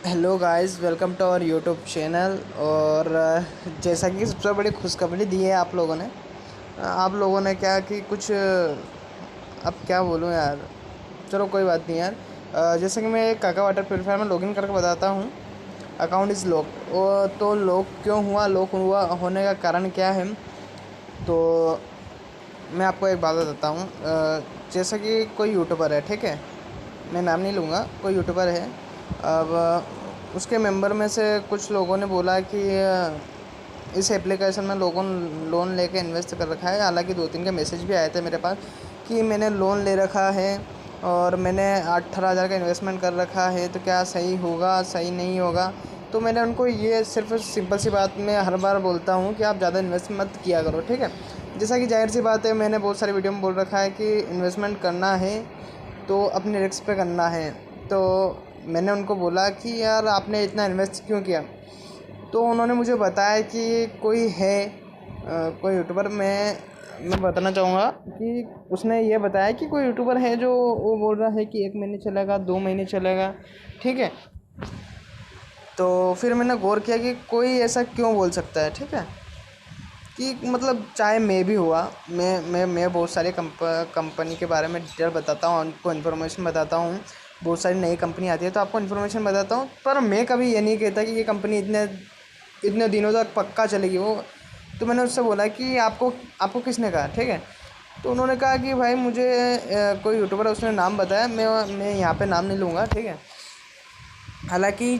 Hello guys, welcome to our YouTube channel. और जैसा कि सबसे बड़ी खुशखबरी दी है आप लोगों ने। आप लोगों ने क्या कि कुछ अब क्या बोलूँ यार। चलो कोई बात नहीं यार। जैसे कि मैं एक काका वाटर प्योरीफायर में लॉगिन करके बताता हूँ। Account is lock. तो लॉक क्यों हुआ, लॉक हुआ होने का कारण क्या है, तो मैं आपको एक बात बताता हूँ। जैसा कि कोई यूट्यूबर है, ठीक है, मैं नाम नहीं लूँगा, कोई यूट्यूबर है। अब उसके मेंबर में से कुछ लोगों ने बोला कि इस एप्लीकेशन में लोगों लोन लेके इन्वेस्ट कर रखा है। हालांकि 2-3 के मैसेज भी आए थे मेरे पास कि मैंने लोन ले रखा है और मैंने 18,000 का इन्वेस्टमेंट कर रखा है, तो क्या सही होगा सही नहीं होगा। तो मैंने उनको ये सिर्फ सिंपल सी बात मैं हर बार बोलता हूँ कि आप ज़्यादा इन्वेस्ट मत किया करो, ठीक है। जैसा कि जाहिर सी बात है, मैंने बहुत सारी वीडियो में बोल रखा है कि इन्वेस्टमेंट करना है तो अपने रिस्क पे करना है। तो मैंने उनको बोला कि यार आपने इतना इन्वेस्ट क्यों किया। तो उन्होंने मुझे बताया कि कोई है, कोई यूट्यूबर, मैं बताना चाहूँगा कि उसने ये बताया कि कोई यूट्यूबर है जो वो बोल रहा है कि 1 महीने चलेगा, 2 महीने चलेगा, ठीक है। तो फिर मैंने गौर किया कि कोई ऐसा क्यों बोल सकता है, ठीक है। कि मतलब चाहे मैं भी हुआ, मैं बहुत सारी कंपनी के बारे में डिटेल बताता हूँ, उनको इन्फॉर्मेशन बताता हूँ। बहुत सारी नई कंपनी आती है तो आपको इन्फॉर्मेशन बताता हूँ, पर मैं कभी ये नहीं कहता कि ये कंपनी इतने इतने दिनों तक पक्का चलेगी वो। तो मैंने उससे बोला कि आपको आपको किसने कहा, ठीक है। तो उन्होंने कहा कि भाई मुझे कोई यूट्यूबर है, उसने नाम बताया, मैं यहाँ पे नाम नहीं लूँगा, ठीक है। हालांकि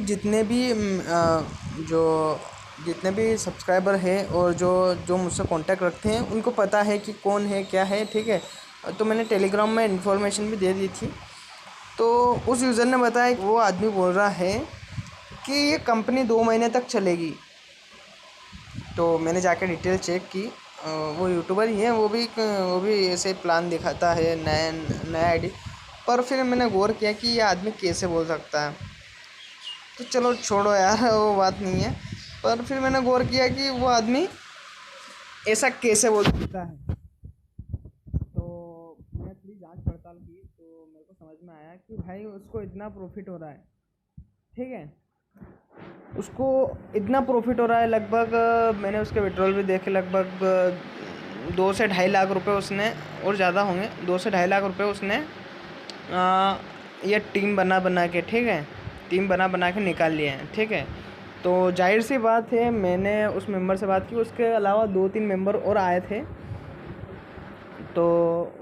जो जितने भी सब्सक्राइबर हैं और जो जो मुझसे कांटेक्ट रखते हैं उनको पता है कि कौन है क्या है, ठीक है। तो मैंने टेलीग्राम में इन्फॉर्मेशन भी दे दी थी। तो उस यूज़र ने बताया कि वो आदमी बोल रहा है कि ये कंपनी 2 महीने तक चलेगी। तो मैंने जाकर डिटेल चेक की। वो यूट्यूबर ही है, वो भी ऐसे प्लान दिखाता है, नया नया आईडी। पर फिर मैंने गौर किया कि ये आदमी कैसे बोल सकता है। तो चलो छोड़ो यार, वो बात नहीं है। पर फिर मैंने गौर किया कि वो आदमी ऐसा कैसे बोल सकता है। तो मैंने थोड़ी जांच पड़ताल की तो मेरे को समझ में आया कि भाई उसको इतना प्रॉफिट हो रहा है, ठीक है। उसको इतना प्रॉफिट हो रहा है, लगभग मैंने उसके विड्रॉल भी देखे, लगभग 2 से 2.5 लाख रुपए उसने, और ज़्यादा होंगे, 2 से 2.5 लाख रुपए उसने ये टीम बना बना के, ठीक है, टीम बना बना के निकाल लिए हैं, ठीक है। तो जाहिर सी बात है, मैंने उस मेंबर से बात की, उसके अलावा 2-3 मेंबर और आए थे। तो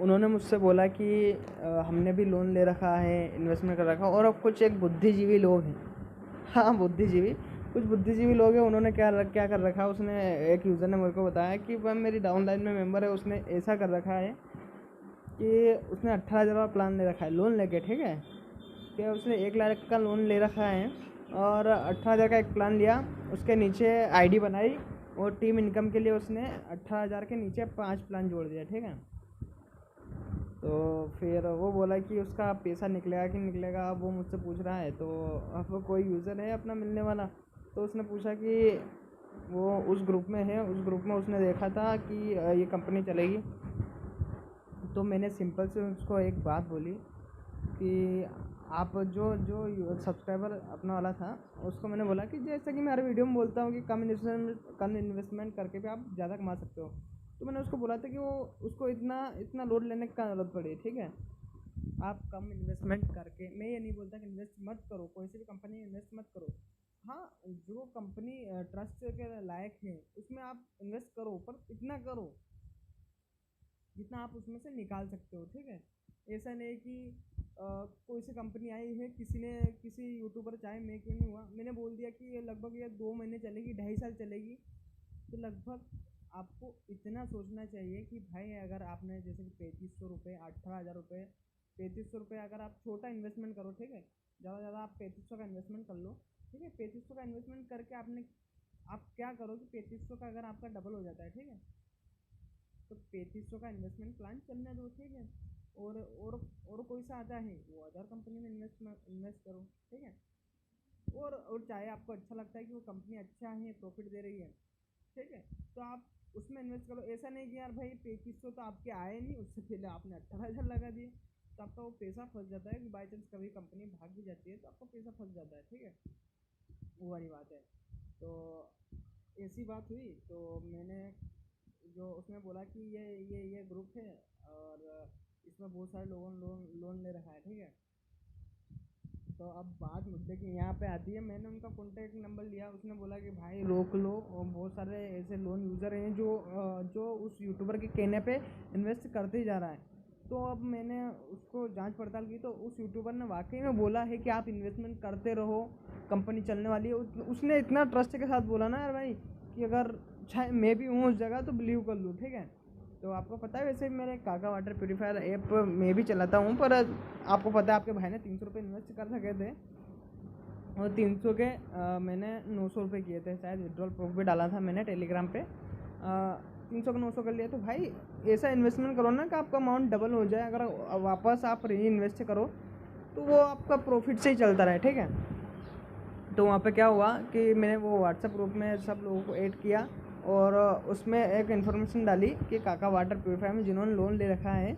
उन्होंने मुझसे बोला कि हमने भी लोन ले रखा है, इन्वेस्टमेंट कर रखा है, और अब कुछ एक बुद्धिजीवी लोग हैं। हाँ, बुद्धिजीवी, कुछ बुद्धिजीवी लोग हैं। उन्होंने क्या कर रखा है, उसने एक यूज़र ने मेरे को बताया कि वह मेरी डाउनलाइन में मेंबर है, उसने ऐसा कर रखा है कि उसने 18,000 का प्लान ले रखा है लोन लेके, ठीक है। कि उसने 1 लाख का लोन ले रखा है और 18,000 का एक प्लान लिया, उसके नीचे आईडी बनाई, और टीम इनकम के लिए उसने 18,000 के नीचे 5 प्लान जोड़ दिया, ठीक है। तो फिर वो बोला कि उसका पैसा निकलेगा कि निकलेगा, अब वो मुझसे पूछ रहा है। तो अब कोई यूज़र है अपना मिलने वाला, तो उसने पूछा कि वो उस ग्रुप में है, उस ग्रुप में उसने देखा था कि ये कंपनी चलेगी। तो मैंने सिंपल से उसको एक बात बोली कि आप जो सब्सक्राइबर अपना वाला था, उसको मैंने बोला कि जैसे कि मैं हर वीडियो में बोलता हूँ कि कम इन्वेस्टमेंट करके भी आप ज़्यादा कमा सकते हो। तो मैंने उसको बोला था कि वो उसको इतना इतना लोड लेने की क्या ज़रूरत पड़ी, ठीक है। आप कम इन्वेस्टमेंट करके, मैं ये नहीं बोलता कि इन्वेस्ट मत करो, कोई सी भी कंपनी में इन्वेस्ट मत करो। हाँ, जो कंपनी ट्रस्ट के लायक है उसमें आप इन्वेस्ट करो, पर इतना करो जितना आप उसमें से निकाल सकते हो, ठीक है। ऐसा नहीं कि कोई सी कंपनी आई है, किसी यूट्यूबर, चाहे मैं क्यों नहीं हुआ, मैंने बोल दिया कि ये लगभग ये 2 महीने चलेगी, 2.5 साल चलेगी। तो लगभग आपको इतना सोचना चाहिए कि भाई अगर आपने जैसे कि 3500 रुपये, 18,000 रुपये, 3500 रुपये अगर आप छोटा इन्वेस्टमेंट करो, ठीक है। ज़्यादा से ज़्यादा आप 3500 का इन्वेस्टमेंट कर लो, ठीक है। 3500 का इन्वेस्टमेंट करके आप क्या करो कि 3500 का अगर आपका डबल हो जाता है, ठीक है, तो 3500 का इन्वेस्टमेंट प्लान चलने दो, ठीक है। और कोई सा आता है वो अदर कंपनी में इन्वेस्ट करो, ठीक है। और चाहे आपको अच्छा लगता है कि वो कंपनी अच्छा है, प्रॉफिट दे रही है, ठीक है, तो आप उसमें इन्वेस्ट करो। ऐसा नहीं कि यार भाई 3500 तो आपके आए नहीं, उससे पहले आपने 18,000 लगा दिए। तो आपका वो पैसा फंस जाता है कि बाई चांस कभी कंपनी भाग भी जाती है तो आपका पैसा फंस जाता है, ठीक है, वो वाली बात है। तो ऐसी बात हुई, तो मैंने जो उसने बोला कि ये ग्रुप है और इसमें बहुत सारे लोगों ने लोन लोन ले रखा है, ठीक है। तो अब बात मुद्दे की यहाँ पे आती है, मैंने उनका कॉन्टैक्ट नंबर लिया, उसने बोला कि भाई रोक लो, और बहुत सारे ऐसे लोन यूज़र हैं जो उस यूट्यूबर के कहने पे इन्वेस्ट करते ही जा रहा है। तो अब मैंने उसको जांच पड़ताल की, तो उस यूट्यूबर ने वाकई में बोला है कि आप इन्वेस्टमेंट करते रहो, कंपनी चलने वाली है। उसने इतना ट्रस्ट के साथ बोला ना यार भाई, कि अगर चाहे मैं भी हूँ उस जगह तो बिलीव कर लूँ, ठीक है। तो आपको पता है वैसे मेरे काका वाटर प्योरीफायर ऐप मैं भी चलाता हूँ, पर आपको पता है आपके भाई ने 300 रुपये इन्वेस्ट कर सके थे, और 300 के मैंने 900 रुपये किए थे, शायद विड्रॉल प्रूफ भी डाला था मैंने टेलीग्राम पे। 300 का 900 कर लिया। तो भाई ऐसा इन्वेस्टमेंट करो ना कि आपका अमाउंट डबल हो जाए, अगर वापस आप री इन्वेस्ट करो तो वो आपका प्रॉफिट से ही चलता रहे, ठीक है। तो वहाँ पे क्या हुआ कि मैंने वो व्हाट्सएप ग्रुप में सब लोगों को ऐड किया, और उसमें एक इन्फॉर्मेशन डाली कि काका वाटर प्योरीफायर में जिन्होंने लोन ले रखा है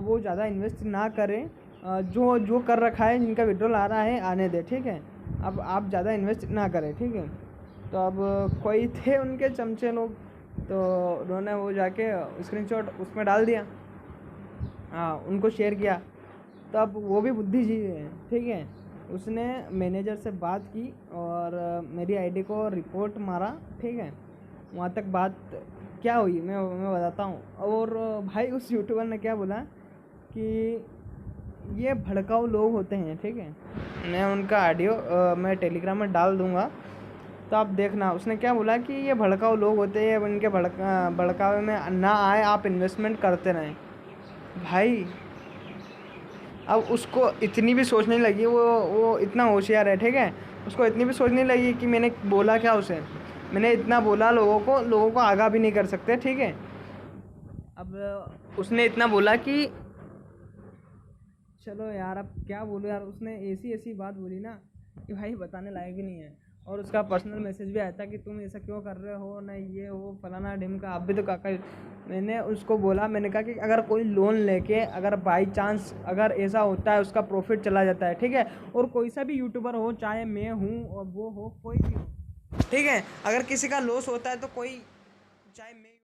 वो ज़्यादा इन्वेस्ट ना करें, जो जो कर रखा है, जिनका विड्रॉल आ रहा है आने दे, ठीक है। अब आप ज़्यादा इन्वेस्ट ना करें, ठीक है। तो अब कोई थे उनके चमचे लोग, तो उन्होंने वो जाके स्क्रीनशॉट उसमें डाल दिया, हाँ, उनको शेयर किया। तो अब वो भी बुद्धिजीवी है, ठीक है। उसने मैनेजर से बात की और मेरी आईडी को रिपोर्ट मारा, ठीक है। वहाँ तक बात क्या हुई मैं बताता हूँ। और भाई उस यूट्यूबर ने क्या बोला कि ये भड़काऊ लोग होते हैं, ठीक है। मैं उनका ऑडियो मैं टेलीग्राम में डाल दूँगा, तो आप देखना। उसने क्या बोला कि ये भड़काऊ लोग होते हैं, उनके भड़कावे में ना आए, आप इन्वेस्टमेंट करते रहें। भाई अब उसको इतनी भी सोचने लगी, वो इतना होशियार है, ठीक है। उसको इतनी भी सोचने लगी कि मैंने बोला क्या उसे, मैंने इतना बोला लोगों को आगाह भी नहीं कर सकते, ठीक है। अब उसने इतना बोला कि चलो यार अब क्या बोलूँ यार, उसने ऐसी बात बोली ना कि भाई बताने लायक ही नहीं है। और उसका पर्सनल मैसेज भी आया था कि तुम ऐसा क्यों कर रहे हो, ना ये वो फलाना ढिमका, आप भी तो काका। मैंने उसको बोला, मैंने कहा कि अगर कोई लोन लेके अगर बाई चांस अगर ऐसा होता है उसका प्रॉफिट चला जाता है, ठीक है, और कोई सा भी यूट्यूबर हो, चाहे मैं हूँ और वो हो, कोई भी हो, ठीक है, अगर किसी का लॉस होता है तो कोई, चाहे मैं